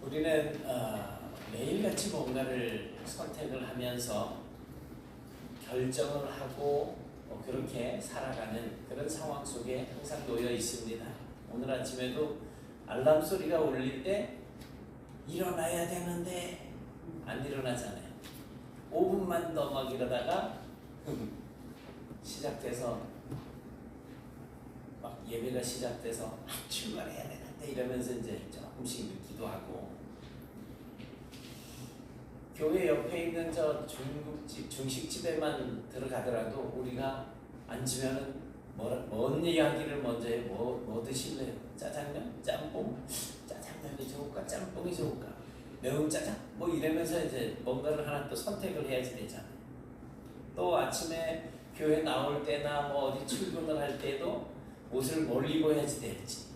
우리는 매일같이 뭔가를 선택을 하면서 결정을 하고 그렇게 살아가는 그런 상황 속에 항상 놓여 있습니다. 오늘 아침에도 알람 소리가 울릴 때 일어나야 되는데 안 일어나잖아요. 5분만 더 막 이러다가 시작돼서 막 예배가 시작돼서 출발해야 되는데 이러면서 이제 조금씩 늦기도 하고, 교회 옆에 있는 저 중국집, 중식집에만 들어가더라도 우리가 앉으면은 뭔 이야기를 먼저 해? 뭐 드실래요? 짜장면? 짬뽕? 짜장면이 좋을까? 짬뽕이 좋을까? 매운 짜장? 뭐 이러면서 이제 뭔가를 하나 또 선택을 해야지 되잖아요. 또 아침에 교회 나올 때나 뭐 어디 출근을 할 때도 옷을 뭘 입어야지 될지,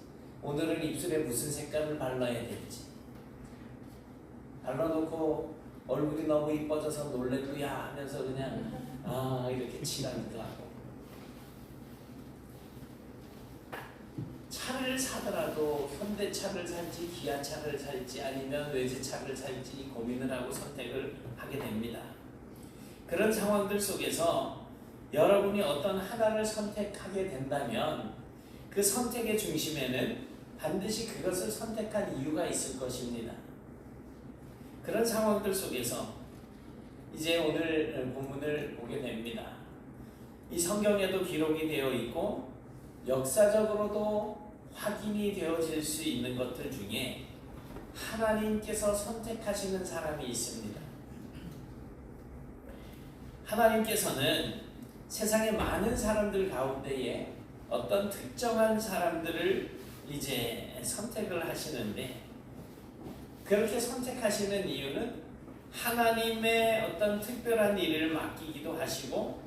오늘은 입술에 무슨 색깔을 발라야 될지, 발라놓고 얼굴이 너무 이뻐져서 놀래구야 하면서 그냥 이렇게 칠하기도 하고, 차를 사더라도 현대차를 살지 기아차를 살지 아니면 외제차를 살지 고민을 하고 선택을 하게 됩니다. 그런 상황들 속에서 여러분이 어떤 하나를 선택하게 된다면 그 선택의 중심에는 반드시 그것을 선택한 이유가 있을 것입니다. 그런 상황들 속에서 이제 오늘 본문을 보게 됩니다. 이 성경에도 기록이 되어 있고 역사적으로도 확인이 되어질 수 있는 것들 중에 하나님께서 선택하시는 사람이 있습니다. 하나님께서는 세상의 많은 사람들 가운데에 어떤 특정한 사람들을 이제 선택을 하시는데, 그렇게 선택하시는 이유는 하나님의 어떤 특별한 일을 맡기기도 하시고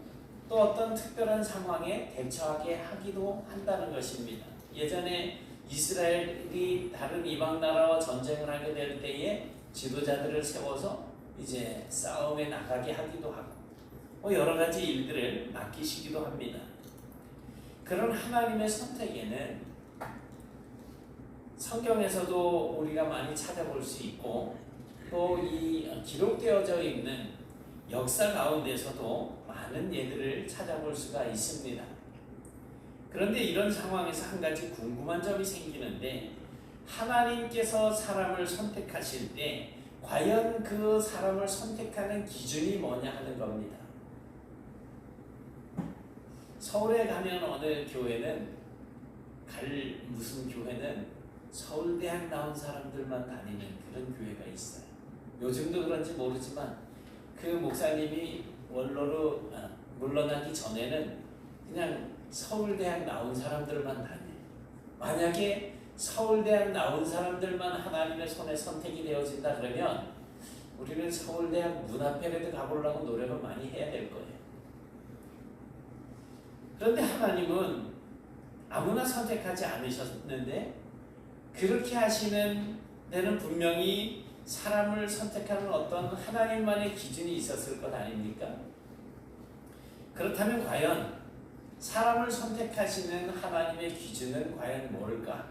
또 어떤 특별한 상황에 대처하게 하기도 한다는 것입니다. 예전에 이스라엘이 다른 이방 나라와 전쟁을 하게 될 때에 지도자들을 세워서 이제 싸움에 나가게 하기도 하고 여러 가지 일들을 맡기시기도 합니다. 그런 하나님의 선택에는 성경에서도 우리가 많이 찾아볼 수 있고 또 이 기록되어져 있는 역사 가운데서도 많은 예들을 찾아볼 수가 있습니다. 그런데 이런 상황에서 한 가지 궁금한 점이 생기는데, 하나님께서 사람을 선택하실 때 과연 그 사람을 선택하는 기준이 뭐냐 하는 겁니다. 서울에 가면 어느 교회는 무슨 교회는 서울대학 나온 사람들만 다니는 그런 교회가 있어요. 요즘도 그런지 모르지만 그 목사님이 원로로 물러나기 전에는 그냥 서울대학 나온 사람들만 다녀요. 만약에 서울대학 나온 사람들만 하나님의 손에 선택이 되어진다 그러면 우리는 서울대학 문 앞에라도 가보려고 노력을 많이 해야 될 거예요. 그런데 하나님은 아무나 선택하지 않으셨는데, 그렇게 하시는 데는 분명히 사람을 선택하는 어떤 하나님만의 기준이 있었을 것 아닙니까? 그렇다면 과연 사람을 선택하시는 하나님의 기준은 과연 뭘까?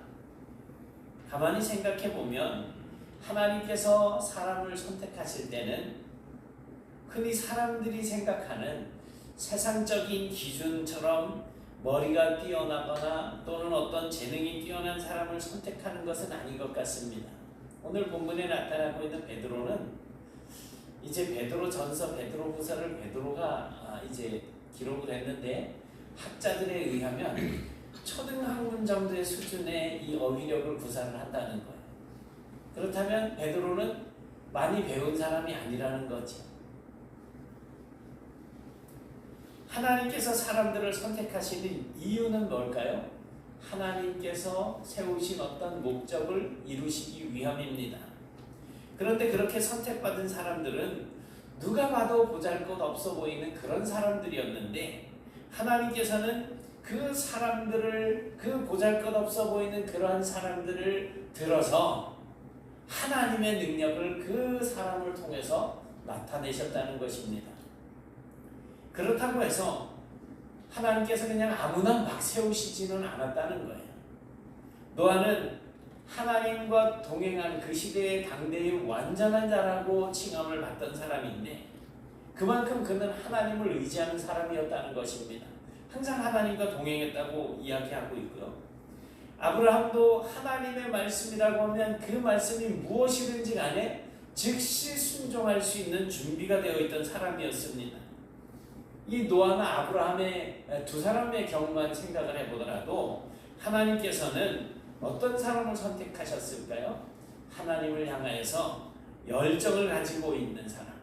가만히 생각해 보면 하나님께서 사람을 선택하실 때는 흔히 사람들이 생각하는 세상적인 기준처럼 머리가 뛰어나거나 또는 어떤 재능이 뛰어난 사람을 선택하는 것은 아닌 것 같습니다. 오늘 본문에 나타나고 있는 베드로는 이제 베드로전서, 베드로후서를 베드로가 이제 기록을 했는데, 학자들에 의하면 초등학문 정도의 수준의 이 어휘력을 구사를 한다는 거예요. 그렇다면 베드로는 많이 배운 사람이 아니라는 거죠. 하나님께서 사람들을 선택하시는 이유는 뭘까요? 하나님께서 세우신 어떤 목적을 이루시기 위함입니다. 그런데 그렇게 선택받은 사람들은 누가 봐도 보잘것없어 보이는 그런 사람들이었는데, 하나님께서는 그 사람들을, 그 보잘것없어 보이는 그러한 사람들을 들어서 하나님의 능력을 그 사람을 통해서 나타내셨다는 것입니다. 그렇다고 해서 하나님께서 그냥 아무나 막 세우시지는 않았다는 거예요. 노아는 하나님과 동행한 그 시대의 당대의 완전한 자라고 칭함을 받던 사람인데 그만큼 그는 하나님을 의지하는 사람이었다는 것입니다. 항상 하나님과 동행했다고 이야기하고 있고요. 아브라함도 하나님의 말씀이라고 하면 그 말씀이 무엇이든지 간에 즉시 순종할 수 있는 준비가 되어 있던 사람이었습니다. 이 노아나 아브라함의 두 사람의 경우만 생각을 해보더라도 하나님께서는 어떤 사람을 선택하셨을까요? 하나님을 향하여서 열정을 가지고 있는 사람,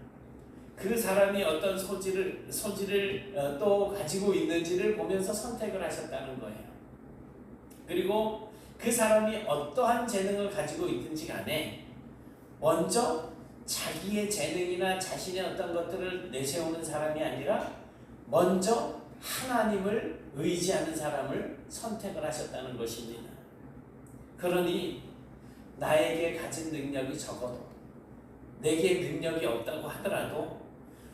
그 사람이 어떤 소질을 또 가지고 있는지를 보면서 선택을 하셨다는 거예요. 그리고 그 사람이 어떠한 재능을 가지고 있든지 간에 먼저 자기의 재능이나 자신의 어떤 것들을 내세우는 사람이 아니라 먼저 하나님을 의지하는 사람을 선택을 하셨다는 것입니다. 그러니 나에게 가진 능력이 적어도 내게 능력이 없다고 하더라도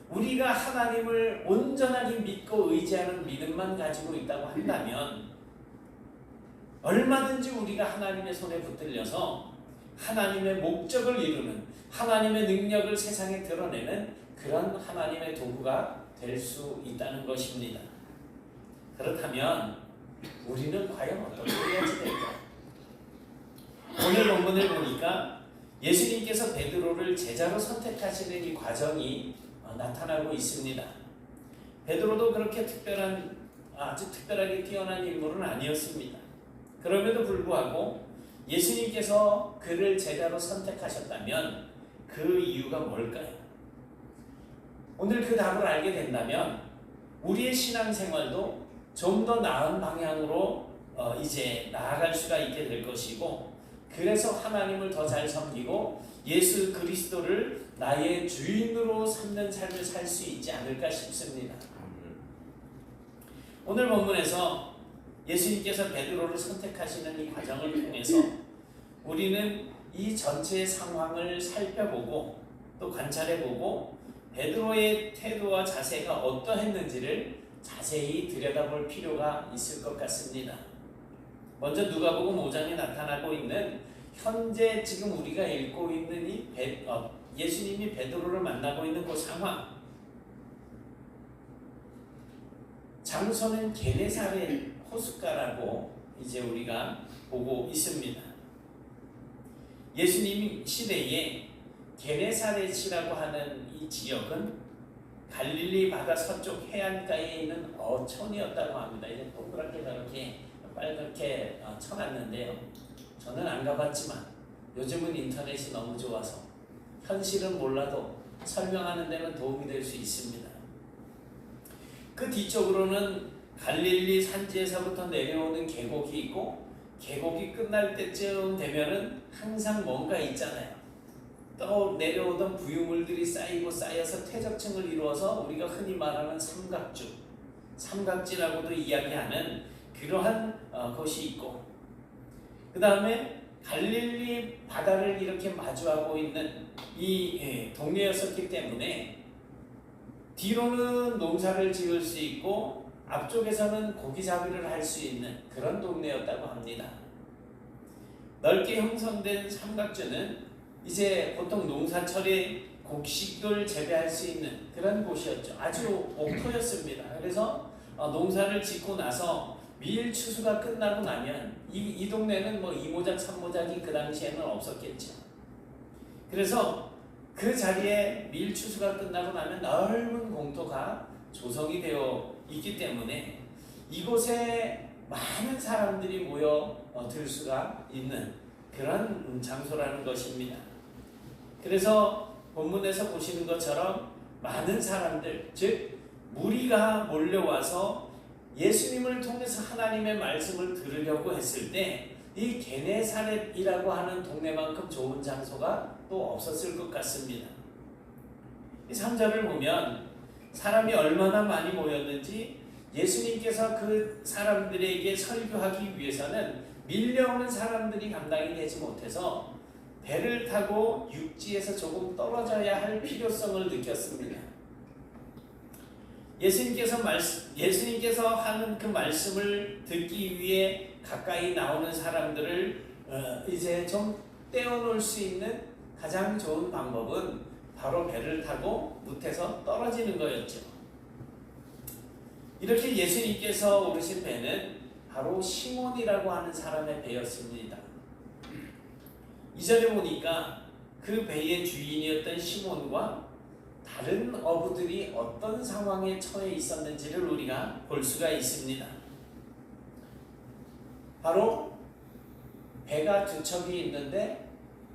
우리가 하나님을 온전하게 믿고 의지하는 믿음만 가지고 있다고 한다면 얼마든지 우리가 하나님의 손에 붙들려서 하나님의 목적을 이루는 하나님의 능력을 세상에 드러내는 그런 하나님의 도구가 될 수 있다는 것입니다. 그렇다면 우리는 과연 어떻게 해야지 될까요? 오늘 본문을 보니까 예수님께서 베드로를 제자로 선택하시는 이 과정이 나타나고 있습니다. 베드로도 그렇게 아주 특별하게 뛰어난 인물은 아니었습니다. 그럼에도 불구하고 예수님께서 그를 제자로 선택하셨다면 그 이유가 뭘까요? 오늘 그 답을 알게 된다면 우리의 신앙생활도 좀 더 나은 방향으로 이제 나아갈 수가 있게 될 것이고, 그래서 하나님을 더 잘 섬기고 예수 그리스도를 나의 주인으로 삼는 삶을 살 수 있지 않을까 싶습니다. 오늘 본문에서 예수님께서 베드로를 선택하시는 이 과정을 통해서 우리는 이 전체의 상황을 살펴보고 또 관찰해보고 베드로의 태도와 자세가 어떠했는지를 자세히 들여다볼 필요가 있을 것 같습니다. 먼저 누가복음 5장에 나타나고 있는 현재 지금 우리가 읽고 있는 이 예수님이 베드로를 만나고 있는 그 상황, 장소는 게네사렛 호숫가라고 이제 우리가 보고 있습니다. 예수님 시대에 게네사렛이라고 하는 이 지역은 갈릴리 바다 서쪽 해안가에 있는 어촌이었다고 합니다. 이제 동그랗게 저렇게 빨갛게 쳐놨는데요. 저는 안 가봤지만 요즘은 인터넷이 너무 좋아서 현실은 몰라도 설명하는 데는 도움이 될 수 있습니다. 그 뒤쪽으로는 갈릴리 산지에서부터 내려오는 계곡이 있고, 계곡이 끝날 때쯤 되면은 항상 뭔가 있잖아요. 또 내려오던 부유물들이 쌓여서 퇴적층을 이루어서 우리가 흔히 말하는 삼각지라고도 이야기하는 그러한 곳이 있고, 그 다음에 갈릴리 바다를 이렇게 마주하고 있는 이 동네였었기 때문에 뒤로는 농사를 지을 수 있고 앞쪽에서는 고기잡이를 할 수 있는 그런 동네였다고 합니다. 넓게 형성된 삼각주는 이제 보통 농사철에 곡식을 재배할 수 있는 그런 곳이었죠. 아주 옥토였습니다. 그래서 농사를 짓고 나서 밀 추수가 끝나고 나면 이 동네는 뭐 이모작 삼모작이 그 당시에는 없었겠죠. 그래서 그 자리에 밀 추수가 끝나고 나면 넓은 공터가 조성이 되어 있기 때문에 이곳에 많은 사람들이 모여 들 수가 있는 그런 장소라는 것입니다. 그래서 본문에서 보시는 것처럼 많은 사람들, 즉 무리가 몰려와서 예수님을 통해서 하나님의 말씀을 들으려고 했을 때 이 게네사렛이라고 하는 동네만큼 좋은 장소가 또 없었을 것 같습니다. 이 3절을 보면 사람이 얼마나 많이 모였는지 예수님께서 그 사람들에게 설교하기 위해서는 밀려오는 사람들이 감당이 되지 못해서 배를 타고 육지에서 조금 떨어져야 할 필요성을 느꼈습니다. 예수님께서 하는 그 말씀을 듣기 위해 가까이 나오는 사람들을 이제 좀 떼어놓을 수 있는 가장 좋은 방법은 바로 배를 타고 뭇에서 떨어지는 거였죠. 이렇게 예수님께서 오르신 배는 바로 시몬이라고 하는 사람의 배였습니다. 이전에 보니까 그 배의 주인이었던 시몬과 다른 어부들이 어떤 상황에 처해 있었는지를 우리가 볼 수가 있습니다. 바로 배가 두 척이 있는데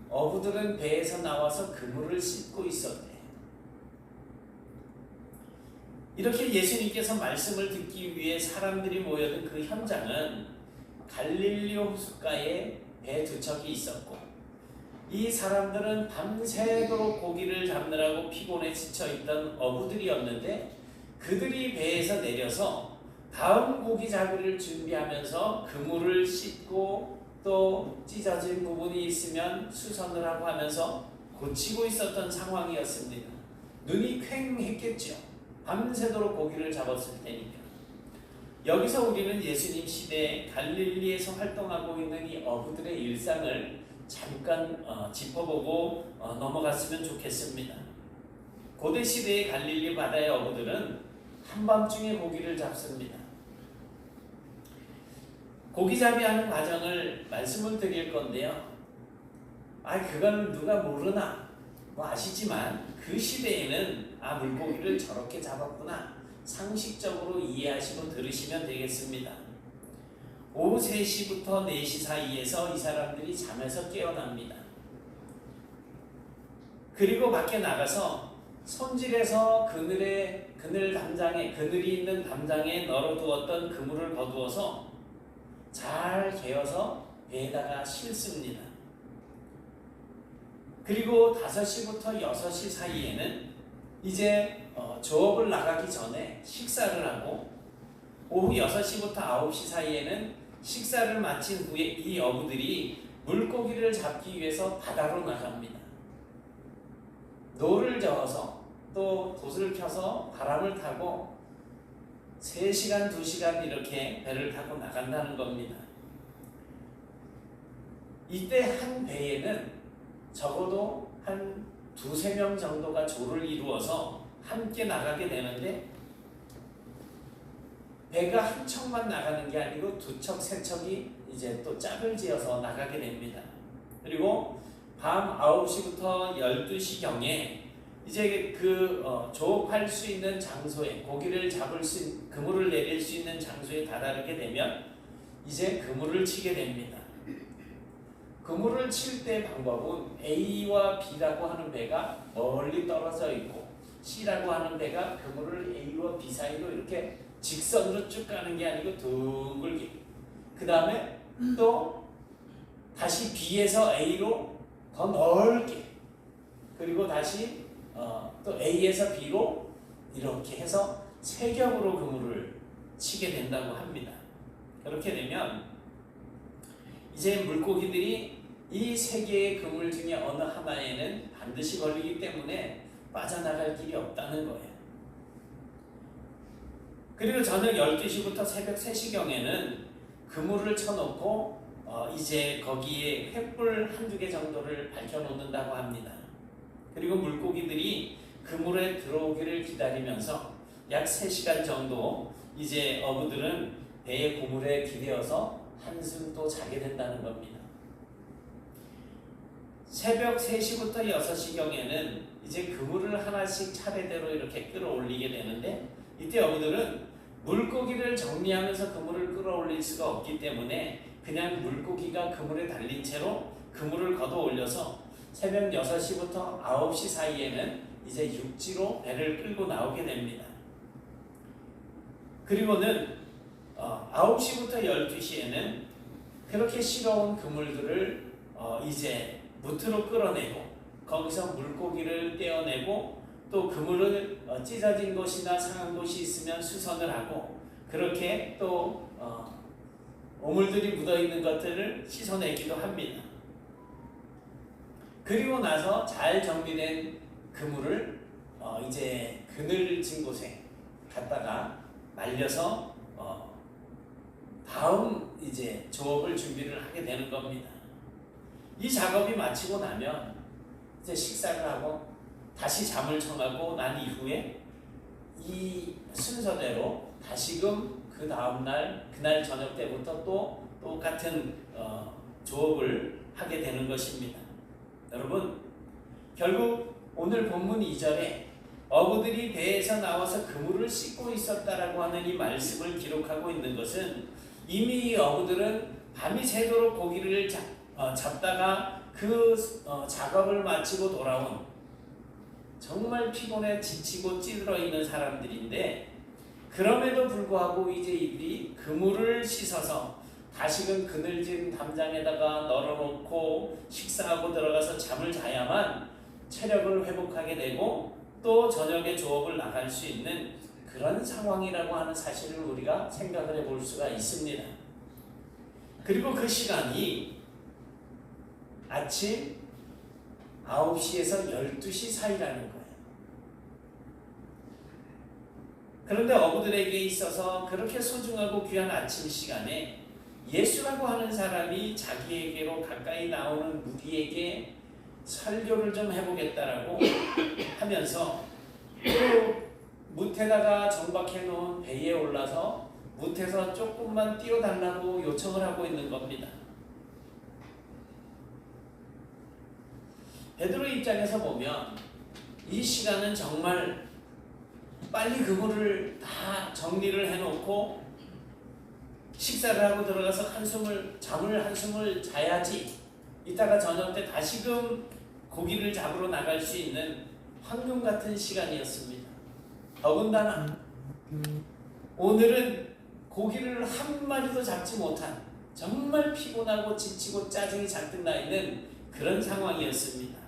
어부들은 배에서 나와서 그물을 씻고 있었대. 이렇게 예수님께서 말씀을 듣기 위해 사람들이 모여든 그 현장은 갈릴리 호숫가에 배 두 척이 있었고, 이 사람들은 밤새도록 고기를 잡느라고 피곤에 지쳐있던 어부들이었는데, 그들이 배에서 내려서 다음 고기 잡이를 준비하면서 그물을 씻고 또 찢어진 부분이 있으면 수선을 하고 하면서 고치고 있었던 상황이었습니다. 눈이 퀭했겠죠. 밤새도록 고기를 잡았을 테니까. 여기서 우리는 예수님 시대에 갈릴리에서 활동하고 있는 이 어부들의 일상을 잠깐 짚어보고 넘어갔으면 좋겠습니다. 고대 시대의 갈릴리 바다의 어부들은 한밤중에 고기를 잡습니다. 고기잡이하는 과정을 말씀을 드릴 건데요. 그건 누가 모르나 아시지만 그 시대에는 물고기를 저렇게 잡았구나 상식적으로 이해하시고 들으시면 되겠습니다. 오후 3시부터 4시 사이에서 이 사람들이 잠에서 깨어납니다. 그리고 밖에 나가서 손질해서 그늘이 있는 담장에 널어두었던 그물을 거두어서 잘 개어서 배에다가 싣습니다. 그리고 5시부터 6시 사이에는 이제 조업을 나가기 전에 식사를 하고, 오후 6시부터 9시 사이에는 식사를 마친 후에 이 어부들이 물고기를 잡기 위해서 바다로 나갑니다. 노를 저어서 또 돛을 켜서 바람을 타고 3시간, 2시간 이렇게 배를 타고 나간다는 겁니다. 이때 한 배에는 적어도 한 2-3명 정도가 조를 이루어서 함께 나가게 되는데, 배가 한 척만 나가는 게 아니고 2척, 3척이 이제 또 짝을 지어서 나가게 됩니다. 그리고 밤 9시부터 12시경에 이제 조업할 수 있는 장소에, 고기를 잡을 수, 그물을 내릴 수 있는 장소에 다다르게 되면 이제 그물을 치게 됩니다. 그물을 칠 때 방법은 A와 B라고 하는 배가 멀리 떨어져 있고, C라고 하는 배가 그물을 A와 B 사이로 이렇게 직선으로 쭉 가는 게 아니고 둥글게, 그 다음에 또 다시 B에서 A로 더 넓게, 그리고 다시 또 A에서 B로 이렇게 해서 세겹으로 그물을 치게 된다고 합니다. 그렇게 되면 이제 물고기들이 이 3개의 그물 중에 어느 하나에는 반드시 걸리기 때문에 빠져나갈 길이 없다는 거예요. 그리고 저녁 12시부터 새벽 3시경에는 그물을 쳐놓고 이제 거기에 횃불 1-2개 정도를 밝혀놓는다고 합니다. 그리고 물고기들이 그물에 들어오기를 기다리면서 약 3시간 정도 이제 어부들은 배의 고물에 기대어서 한숨 또 자게 된다는 겁니다. 새벽 3시부터 6시경에는 이제 그물을 하나씩 차례대로 이렇게 끌어올리게 되는데, 이때 어부들은 물고기를 정리하면서 그물을 끌어올릴 수가 없기 때문에 그냥 물고기가 그물에 달린 채로 그물을 걷어 올려서 새벽 6시부터 9시 사이에는 이제 육지로 배를 끌고 나오게 됩니다. 그리고는 9시부터 12시에는 그렇게 실어온 그물들을 이제 무트로 끌어내고, 거기서 물고기를 떼어내고, 또 그물을 찢어진 곳이나 상한 곳이 있으면 수선을 하고, 그렇게 또 오물들이 묻어있는 것들을 씻어내기도 합니다. 그리고 나서 잘 정비된 그물을 이제 그늘진 곳에 갖다가 말려서 다음 이제 조업을 준비를 하게 되는 겁니다. 이 작업이 마치고 나면 이제 식사를 하고 다시 잠을 청하고 난 이후에 이 순서대로 다시금 그 다음날 그날 저녁 때부터 또 똑같은 조업을 하게 되는 것입니다. 여러분, 결국 오늘 본문 2절에 어부들이 배에서 나와서 그물을 씻고 있었다라고 하는 이 말씀을 기록하고 있는 것은 이미 이 어부들은 밤이 새도록 고기를 잡다가 그 작업을 마치고 돌아온 정말 피곤해 지치고 찌들어 있는 사람들인데, 그럼에도 불구하고 이제 이들이 그물을 씻어서 다시금 그늘진 담장에다가 널어놓고 식사하고 들어가서 잠을 자야만 체력을 회복하게 되고 또 저녁에 조업을 나갈 수 있는 그런 상황이라고 하는 사실을 우리가 생각을 해볼 수가 있습니다. 그리고 그 시간이 아침 9시에서 12시 사이라는 거예요. 그런데 어부들에게 있어서 그렇게 소중하고 귀한 아침 시간에 예수라고 하는 사람이 자기에게로 가까이 나오는 무리에게 설교를 좀 해보겠다라고 하면서 또 무태다가 정박해 놓은 배에 올라서 무태에서 조금만 띄워달라고 요청을 하고 있는 겁니다. 베드로 입장에서 보면 이 시간은 정말 빨리 그물을 다 정리를 해놓고 식사를 하고 들어가서 잠을 한숨을 자야지 이따가 저녁 때 다시금 고기를 잡으러 나갈 수 있는 황금 같은 시간이었습니다. 더군다나 오늘은 고기를 한 마리도 잡지 못한 정말 피곤하고 지치고 짜증이 잔뜩 나 있는 그런 상황이었습니다.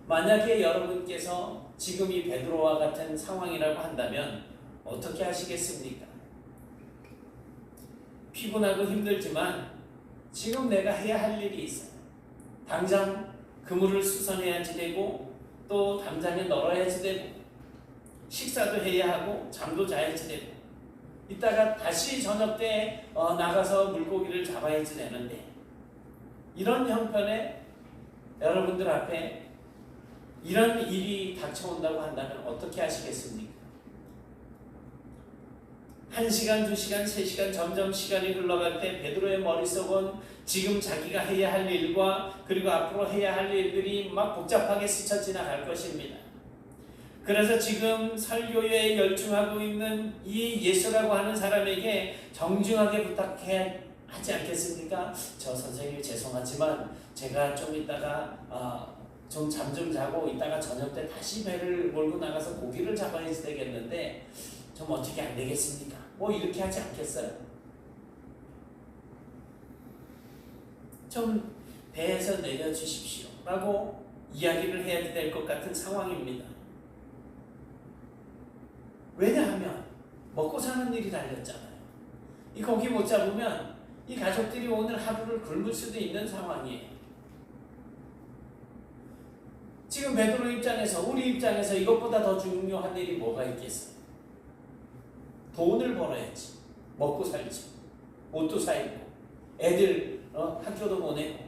만약에 여러분께서 지금 이 베드로와 같은 상황이라고 한다면 어떻게 하시겠습니까? 피곤하고 힘들지만 지금 내가 해야 할 일이 있어요. 당장 그물을 수선해야지 되고 또 담장에 널어야지 되고 식사도 해야 하고 잠도 자야지 되고 이따가 다시 저녁 때 나가서 물고기를 잡아야지 되는데, 이런 형편에 여러분들 앞에 이런 일이 닥쳐온다고 한다면 어떻게 하시겠습니까? 1시간, 2시간, 3시간 점점 시간이 흘러갈 때 베드로의 머릿속은 지금 자기가 해야 할 일과 그리고 앞으로 해야 할 일들이 막 복잡하게 스쳐 지나갈 것입니다. 그래서 지금 설교에 열중하고 있는 이 예수라고 하는 사람에게 정중하게 부탁해 하지 않겠습니까? 저 선생님 죄송하지만 제가 좀 이따가 좀 잠 좀 자고 이따가 저녁 때 다시 배를 몰고 나가서 고기를 잡아야지 되겠는데 좀 어떻게 안 되겠습니까? 뭐 이렇게 하지 않겠어요? 좀 배에서 내려주십시오 라고 이야기를 해야 될 것 같은 상황입니다. 왜냐하면 먹고 사는 일이 달렸잖아요. 이 고기 못 잡으면 이 가족들이 오늘 하루를 굶을 수도 있는 상황이에요. 지금 베드로 입장에서, 우리 입장에서 이것보다 더 중요한 일이 뭐가 있겠어요? 돈을 벌어야지, 먹고 살지, 옷도 사입고 애들 학교도 보내고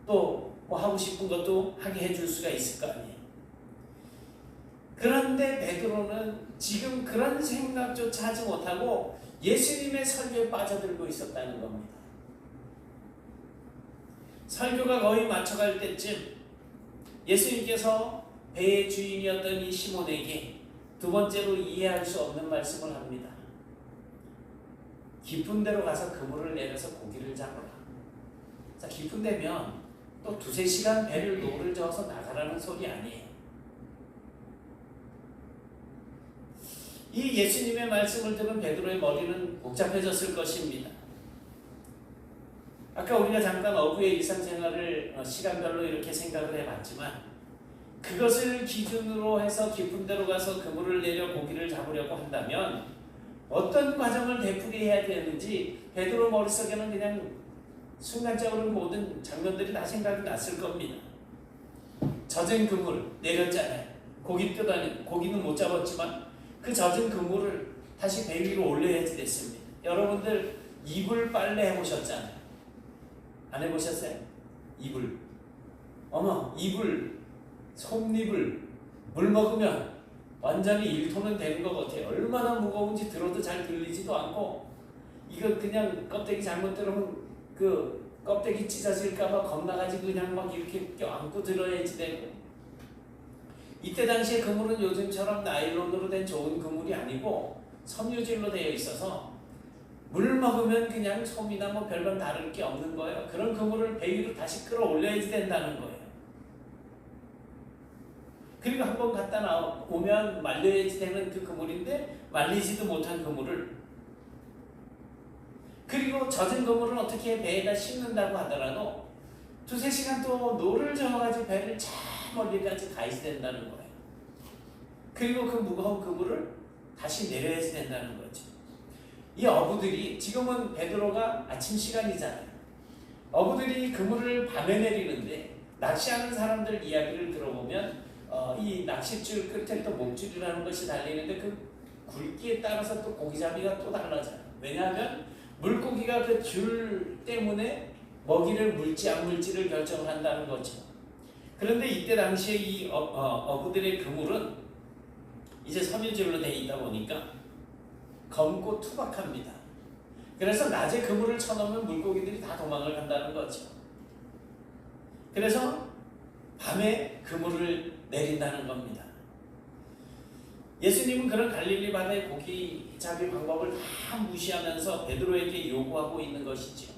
또 뭐 하고 싶은 것도 하게 해줄 수가 있을 거 아니에요. 그런데 베드로는 지금 그런 생각조차 하지 못하고 예수님의 설교에 빠져들고 있었다는 겁니다. 설교가 거의 맞춰갈 때쯤 예수님께서 배의 주인이었던 이 시몬에게 두 번째로 이해할 수 없는 말씀을 합니다. 깊은 데로 가서 그물을 내려서 고기를 잡아라. 자, 깊은 데면 또 2-3시간 배를 노를 저어서 나가라는 소리 아니에요. 이 예수님의 말씀을 들은 베드로의 머리는 복잡해졌을 것입니다. 아까 우리가 잠깐 어부의 일상생활을 시간별로 이렇게 생각을 해봤지만 그것을 기준으로 해서 깊은 데로 가서 그물을 내려 고기를 잡으려고 한다면 어떤 과정을 되풀이 해야 되는지 베드로 머릿속에는 그냥 순간적으로 모든 장면들이 다 생각이 났을 겁니다. 젖은 그물 내렸잖아요. 고기 뜯어내고 고기는 못 잡았지만 그 젖은 그물을 다시 배 위로 올려야지 됐습니다. 여러분들 이불 빨래 해보셨잖아요. 안 해보셨어요? 이불 어머, 솜잎을 물 먹으면 완전히 1톤은 되는 것 같아요. 얼마나 무거운지 들어도 잘 들리지도 않고, 이거 그냥 껍데기 잘못 들으면 그 껍데기 찢어질까봐 겁나가지고 그냥 막 이렇게 껴안고 들어야지 되고. 이때 당시에 그물은 요즘처럼 나일론으로 된 좋은 그물이 아니고 섬유질로 되어 있어서 물 먹으면 그냥 솜이나 뭐 별반 다를 게 없는 거예요. 그런 그물을 배 위로 다시 끌어올려야지 된다는 거예요. 그리고 한번 갔다 나오면 말려야지 되는 그 그물인데 말리지도 못한 그물을, 그리고 젖은 그물은 어떻게 배에다 싣는다고 하더라도 2-3시간 또 노를 저어가지고 배를 저 멀리까지 가야지 된다는 거예요. 그리고 그 무거운 그물을 다시 내려야지 된다는 거죠. 이 어부들이, 지금은 베드로가 아침 시간이잖아요. 어부들이 그물을 밤에 내리는데, 낚시하는 사람들 이야기를 들어보면 이 낚싯줄 끝에 또 목줄이라는 것이 달리는데 그 굵기에 따라서 또 고기잡이가 또 달라져요. 왜냐하면 물고기가 그 줄 때문에 먹이를 물지 안 물지를 결정을 한다는 거죠. 그런데 이때 당시에 이 어부들의 그물은 이제 섬유질로 되어 있다 보니까 검고 투박합니다. 그래서 낮에 그물을 쳐놓으면 물고기들이 다 도망을 간다는 거죠. 그래서 밤에 그물을 내린다는 겁니다. 예수님은 그런 갈릴리 바다의 고기 잡이 방법을 다 무시하면서 베드로에게 요구하고 있는 것이죠.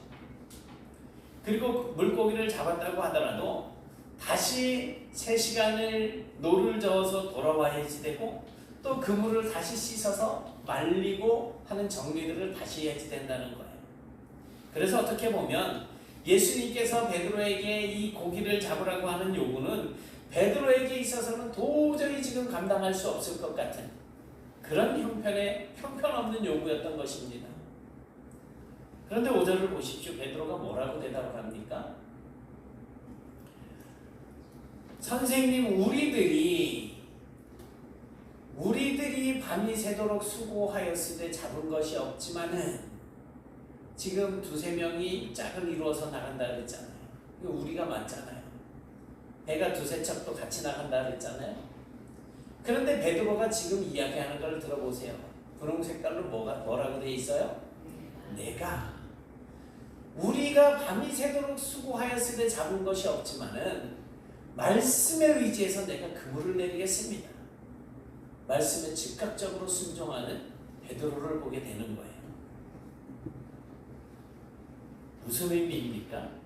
그리고 물고기를 잡았다고 하더라도 다시 3시간을 노를 저어서 돌아와야지 되고, 또 그물을 다시 씻어서 말리고 하는 정리들을 다시 해야지 된다는 거예요. 그래서 어떻게 보면 예수님께서 베드로에게 이 고기를 잡으라고 하는 요구는 베드로에게 있어서는 도저히 지금 감당할 수 없을 것 같은 그런 형편없는 요구였던 것입니다. 그런데 5절을 보십시오. 베드로가 뭐라고 대답을 합니까? 선생님, 우리들이 밤이 새도록 수고하였으되 잡은 것이 없지만은, 지금 2-3명이 짝을 이루어서 나간다 그랬잖아요. 우리가 맞잖아요. 배가 2-3척도 같이 나간다 그랬잖아요. 그런데 베드로가 지금 이야기하는 걸 들어보세요. 분홍 색깔로 뭐라고 돼 있어요? 우리가 밤이 새도록 수고하였으되 잡은 것이 없지만은 말씀에 의지해서 내가 그물을 내리겠습니다. 말씀에 즉각적으로 순종하는 베드로를 보게 되는 거예요. 무슨 의미입니까?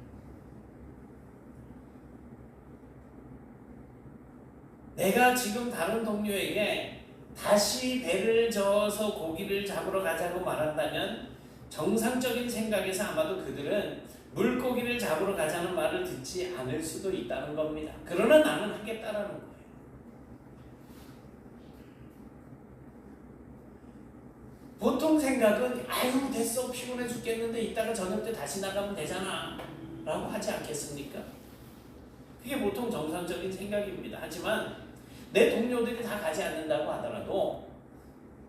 내가 지금 다른 동료에게 다시 배를 저어서 고기를 잡으러 가자고 말한다면 정상적인 생각에서 아마도 그들은 물고기를 잡으러 가자는 말을 듣지 않을 수도 있다는 겁니다. 그러나 나는 하겠다라는 거예요. 보통 생각은 아유 됐어, 피곤해 죽겠는데 이따가 저녁 때 다시 나가면 되잖아 라고 하지 않겠습니까? 그게 보통 정상적인 생각입니다. 하지만 내 동료들이 다 가지 않는다고 하더라도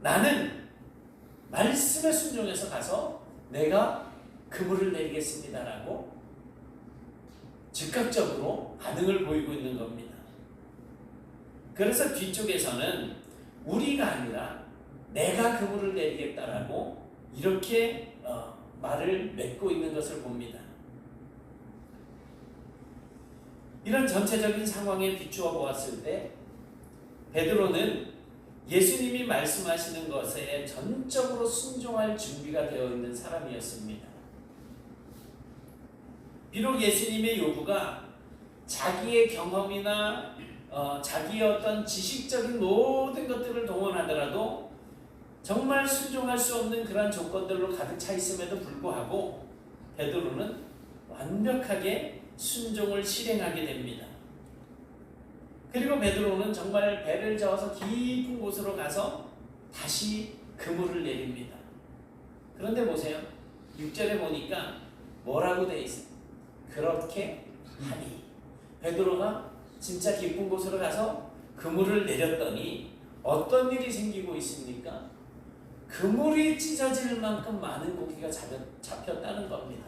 나는 말씀에 순종해서 가서 내가 그물을 내리겠습니다라고 즉각적으로 반응을 보이고 있는 겁니다. 그래서 뒤쪽에서는 우리가 아니라 내가 그물을 내리겠다라고 이렇게 말을 맺고 있는 것을 봅니다. 이런 전체적인 상황에 비추어 보았을 때 베드로는 예수님이 말씀하시는 것에 전적으로 순종할 준비가 되어 있는 사람이었습니다. 비록 예수님의 요구가 자기의 경험이나 자기의 어떤 지식적인 모든 것들을 동원하더라도 정말 순종할 수 없는 그러한 조건들로 가득 차 있음에도 불구하고 베드로는 완벽하게 순종을 실행하게 됩니다. 그리고 베드로는 정말 배를 저어서 깊은 곳으로 가서 다시 그물을 내립니다. 그런데 보세요. 6절에 보니까 뭐라고 돼 있어요? 그렇게 하니. 베드로가 진짜 깊은 곳으로 가서 그물을 내렸더니 어떤 일이 생기고 있습니까? 그물이 찢어질 만큼 많은 고기가 잡혔다는 겁니다.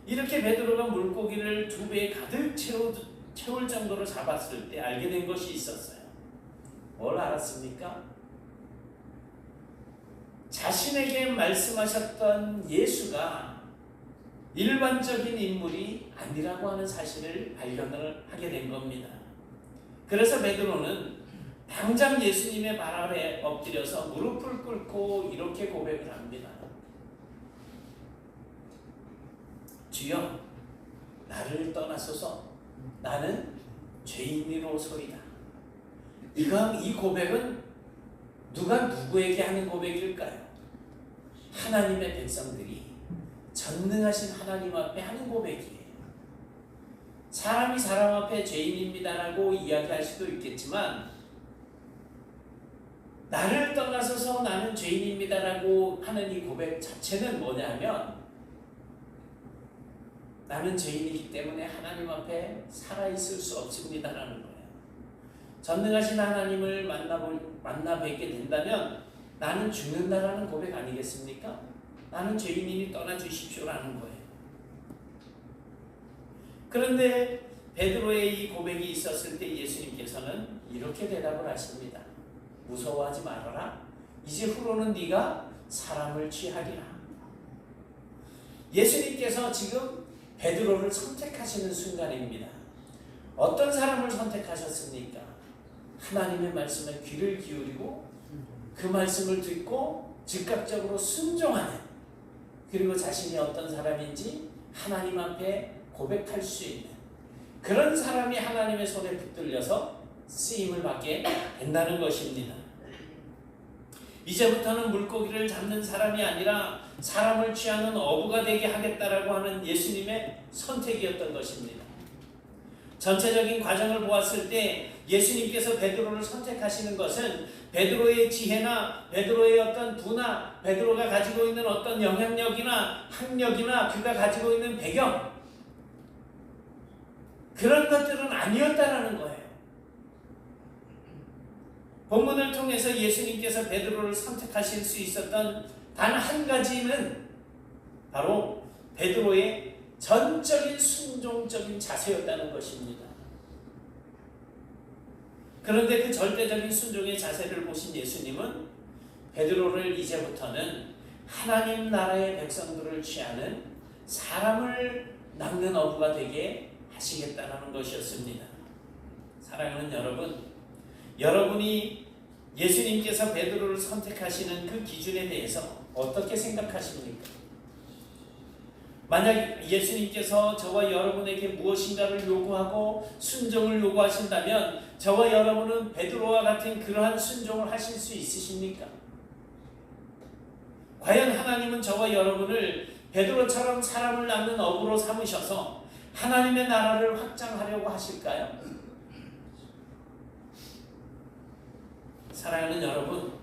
이렇게 베드로가 물고기를 2배 가득 채울 정도로 잡았을 때 알게 된 것이 있었어요. 뭘 알았습니까? 자신에게 말씀하셨던 예수가 일반적인 인물이 아니라고 하는 사실을 발견을 하게 된 겁니다. 그래서 베드로는 당장 예수님의 발 아래 엎드려서 무릎을 꿇고 이렇게 고백을 합니다. 주여, 나를 떠나소서. 나는 죄인이로소이다. 이 고백은 누가 누구에게 하는 고백일까요? 하나님의 백성들이 전능하신 하나님 앞에 하는 고백이에요. 사람이 사람 앞에 죄인입니다라고 이야기할 수도 있겠지만, 나를 떠나서서 나는 죄인입니다라고 하는 이 고백 자체는 뭐냐면, 나는 죄인이기 때문에 하나님 앞에 살아있을 수 없습니다라는 거예요. 전능하신 하나님을 만나 뵙게 된다면 나는 죽는다라는 고백 아니겠습니까? 나는 죄인이니 떠나주십시오라는 거예요. 그런데 베드로의 이 고백이 있었을 때 예수님께서는 이렇게 대답을 하십니다. 무서워하지 말아라. 이제 후로는 네가 사람을 취하리라. 예수님께서 지금 베드로를 선택하시는 순간입니다. 어떤 사람을 선택하셨습니까? 하나님의 말씀에 귀를 기울이고 그 말씀을 듣고 즉각적으로 순종하는, 그리고 자신이 어떤 사람인지 하나님 앞에 고백할 수 있는 그런 사람이 하나님의 손에 붙들려서 쓰임을 받게 된다는 것입니다. 이제부터는 물고기를 잡는 사람이 아니라 사람을 취하는 어부가 되게 하겠다라고 하는 예수님의 선택이었던 것입니다. 전체적인 과정을 보았을 때 예수님께서 베드로를 선택하시는 것은 베드로의 지혜나 베드로의 어떤 부나 베드로가 가지고 있는 어떤 영향력이나 학력이나 그가 가지고 있는 배경, 그런 것들은 아니었다라는 거예요. 본문을 통해서 예수님께서 베드로를 선택하실 수 있었던 단 한 가지는 바로 베드로의 전적인 순종적인 자세였다는 것입니다. 그런데 그 절대적인 순종의 자세를 보신 예수님은 베드로를 이제부터는 하나님 나라의 백성들을 취하는 사람을 낚는 어부가 되게 하시겠다는 것이었습니다. 사랑하는 여러분, 여러분이 예수님께서 베드로를 선택하시는 그 기준에 대해서 어떻게 생각하십니까? 만약 예수님께서 저와 여러분에게 무엇인가를 요구하고 순종을 요구하신다면 저와 여러분은 베드로와 같은 그러한 순종을 하실 수 있으십니까? 과연 하나님은 저와 여러분을 베드로처럼 사람을 낚는 어부로 삼으셔서 하나님의 나라를 확장하려고 하실까요? 사랑하는 여러분,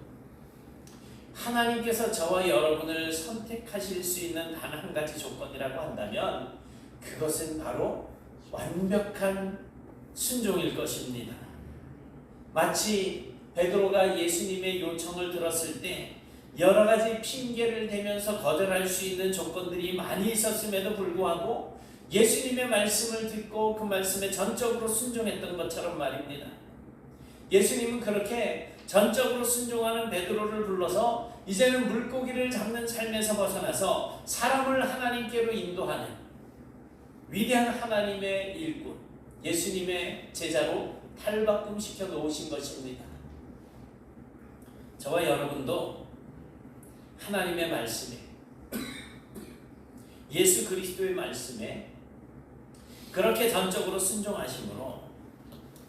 하나님께서 저와 여러분을 선택하실 수 있는 단 한 가지 조건이라고 한다면 그것은 바로 완벽한 순종일 것입니다. 마치 베드로가 예수님의 요청을 들었을 때 여러 가지 핑계를 대면서 거절할 수 있는 조건들이 많이 있었음에도 불구하고 예수님의 말씀을 듣고 그 말씀에 전적으로 순종했던 것처럼 말입니다. 예수님은 그렇게 전적으로 순종하는 베드로를 불러서 이제는 물고기를 잡는 삶에서 벗어나서 사람을 하나님께로 인도하는 위대한 하나님의 일꾼, 예수님의 제자로 탈바꿈시켜 놓으신 것입니다. 저와 여러분도 하나님의 말씀에, 예수 그리스도의 말씀에 그렇게 전적으로 순종하심으로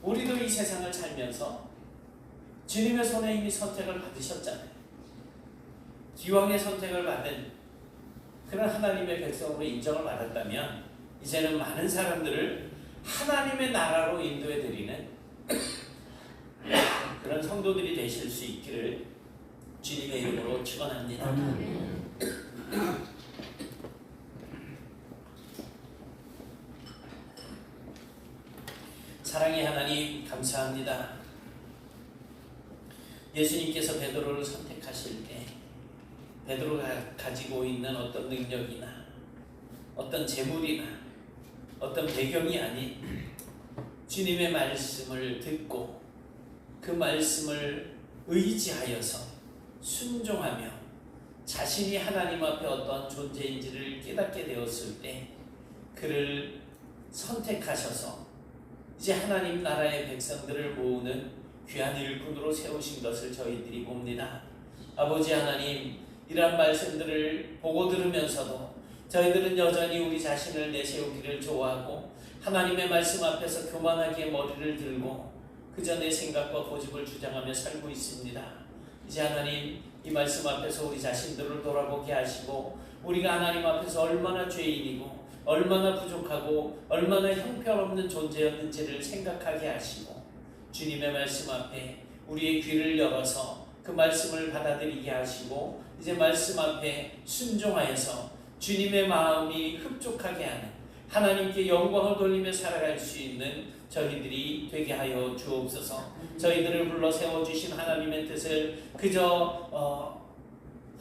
우리도 이 세상을 살면서 주님의 손에 이미 선택을 받으셨잖아요. 기왕의 선택을 받은 그런 하나님의 백성으로 인정을 받았다면 이제는 많은 사람들을 하나님의 나라로 인도해드리는 그런 성도들이 되실 수 있기를 주님의 이름으로 축원합니다. 사랑의 하나님, 감사합니다. 예수님께서 베드로를 선택하실 때 베드로가 가지고 있는 어떤 능력이나 어떤 재물이나 어떤 배경이 아닌 주님의 말씀을 듣고 그 말씀을 의지하여서 순종하며 자신이 하나님 앞에 어떠한 존재인지를 깨닫게 되었을 때 그를 선택하셔서 이제 하나님 나라의 백성들을 모으는 귀한 일꾼으로 세우신 것을 저희들이 봅니다. 아버지 하나님, 이러한 말씀들을 보고 들으면서도 저희들은 여전히 우리 자신을 내세우기를 좋아하고 하나님의 말씀 앞에서 교만하게 머리를 들고 그저 내 생각과 고집을 주장하며 살고 있습니다. 이제 하나님, 이 말씀 앞에서 우리 자신들을 돌아보게 하시고 우리가 하나님 앞에서 얼마나 죄인이고 얼마나 부족하고 얼마나 형편없는 존재였는지를 생각하게 하시고 주님의 말씀 앞에 우리의 귀를 열어서 그 말씀을 받아들이게 하시고 이제 말씀 앞에 순종하여서 주님의 마음이 흡족하게 하는 하나님께 영광을 돌리며 살아갈 수 있는 저희들이 되게 하여 주옵소서. 저희들을 불러 세워주신 하나님의 뜻을 그저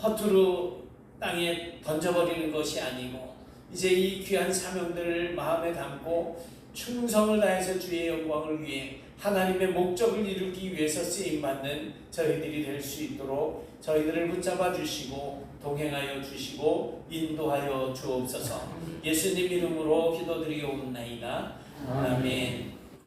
허투루 땅에 던져버리는 것이 아니고 이제 이 귀한 사명들을 마음에 담고 충성을 다해서 주의 영광을 위해 하나님의 목적을 이루기 위해서 쓰임받는 저희들이 될 수 있도록 저희들을 붙잡아 주시고 동행하여 주시고 인도하여 주옵소서. 예수님 이름으로 기도드리옵나이다. 아멘.